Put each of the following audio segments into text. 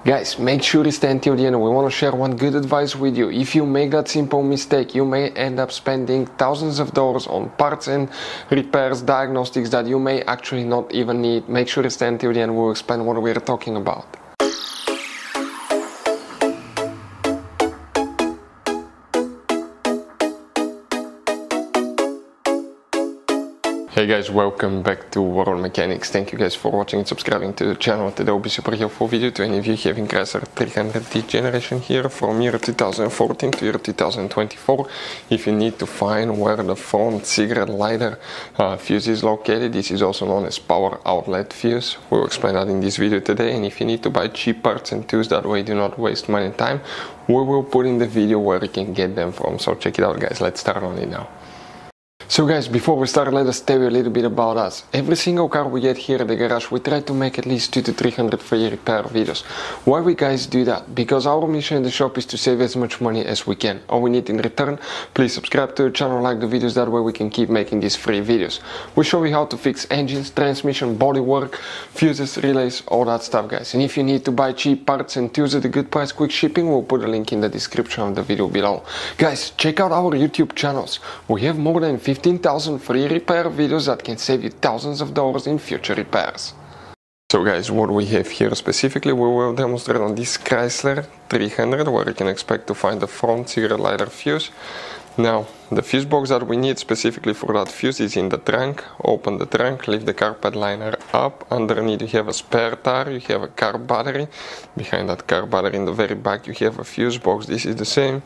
Guys, make sure you stay until the end. We want to share one good advice with you. If you make that simple mistake, you may end up spending thousands of dollars on parts and repairs, diagnostics that you may actually not even need. Make sure you stay until the end. We'll explain what we're talking about. Hey guys, welcome back to World Mechanics. Thank you guys for watching and subscribing to the channel. Today will be super helpful video to any of you having Chrysler 300D generation here from year 2014 to year 2024. If you need to find where the front cigarette lighter fuse is located, this is also known as power outlet fuse. We'll explain that in this video today. And if you need to buy cheap parts and tools, that way do not waste money and time, we will put in the video where you can get them from. So check it out guys, let's start on it now. So guys, before we start, let us tell you a little bit about us. Every single car we get here at the garage, we try to make at least 200 to 300 free repair videos. Why we guys do that? Because our mission in the shop is to save as much money as we can. All we need in return, please subscribe to the channel, like the videos, that way we can keep making these free videos. We show you how to fix engines, transmission, bodywork, fuses, relays, all that stuff guys. And if you need to buy cheap parts and tools at a good price, quick shipping, we'll put a link in the description of the video below. Guys, check out our YouTube channels. We have more than 15,000 free repair videos that can save you thousands of dollars in future repairs. So guys, what we have here specifically, we will demonstrate on this Chrysler 300 where you can expect to find the front cigarette lighter fuse. Now, the fuse box that we need specifically for that fuse is in the trunk. Open the trunk, lift the carpet liner up. Underneath you have a spare tire, you have a car battery. Behind that car battery in the very back you have a fuse box. This is the same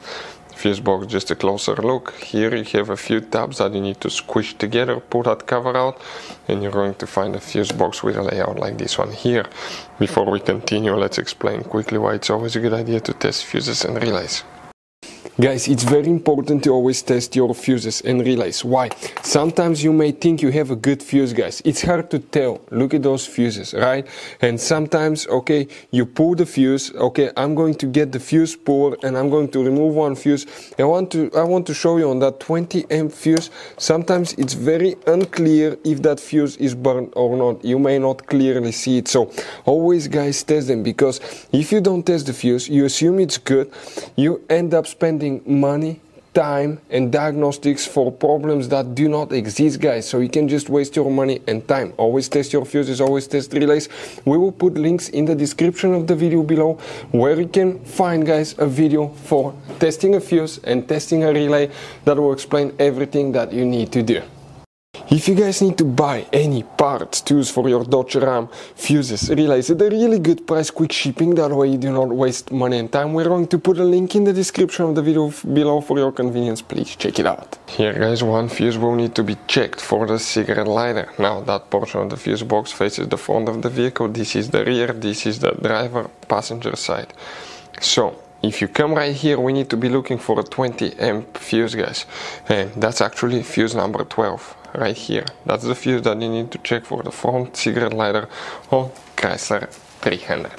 fuse box, just a closer look. Here you have a few tabs that you need to squish together, pull that cover out, and you're going to find a fuse box with a layout like this one here. Before we continue, let's explain quickly why it's always a good idea to test fuses and relays. Guys, it's very important to always test your fuses and relays. Why? Sometimes you may think you have a good fuse, guys. It's hard to tell. Look at those fuses, right? And sometimes, okay, you pull the fuse. Okay, I'm going to get the fuse puller and I'm going to remove one fuse. I want to show you on that 20 amp fuse. Sometimes it's very unclear if that fuse is burned or not. You may not clearly see it. So always, guys, test them, because if you don't test the fuse, you assume it's good. You end up spending money, time and diagnostics for problems that do not exist, guys. So you can just waste your money and time. Always test your fuses, always test relays. We will put links in the description of the video below where you can find, guys, a video for testing a fuse and testing a relay that will explain everything that you need to do. If you guys need to buy any parts, tools for your Dodge Ram, fuses, relays at a really good price, quick shipping, that way you do not waste money and time, we're going to put a link in the description of the video below for your convenience. Please check it out. Here guys, one fuse will need to be checked for the cigarette lighter. Now that portion of the fuse box faces the front of the vehicle, this is the rear, this is the driver passenger side. So if you come right here, we need to be looking for a 20 amp fuse, guys, and that's actually fuse number 12 right here. That's the fuse that you need to check for the front cigarette lighter on Chrysler 300.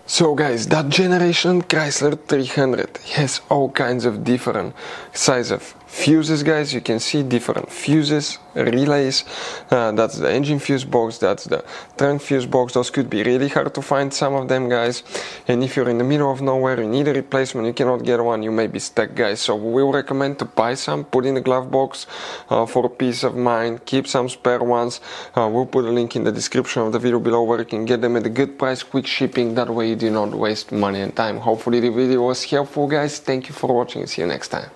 So guys, that generation Chrysler 300 has all kinds of different size of fuses, guys. You can see different fuses, relays, that's the engine fuse box, that's the trunk fuse box. Those could be really hard to find, some of them, guys, and if you're in the middle of nowhere, you need a replacement, you cannot get one, you may be stuck, guys. So we will recommend to buy some, put in the glove box for peace of mind, keep some spare ones. We'll put a link in the description of the video below where you can get them at a good price, quick shipping, that way you do not waste money and time. Hopefully the video was helpful, guys. Thank you for watching and see you next time.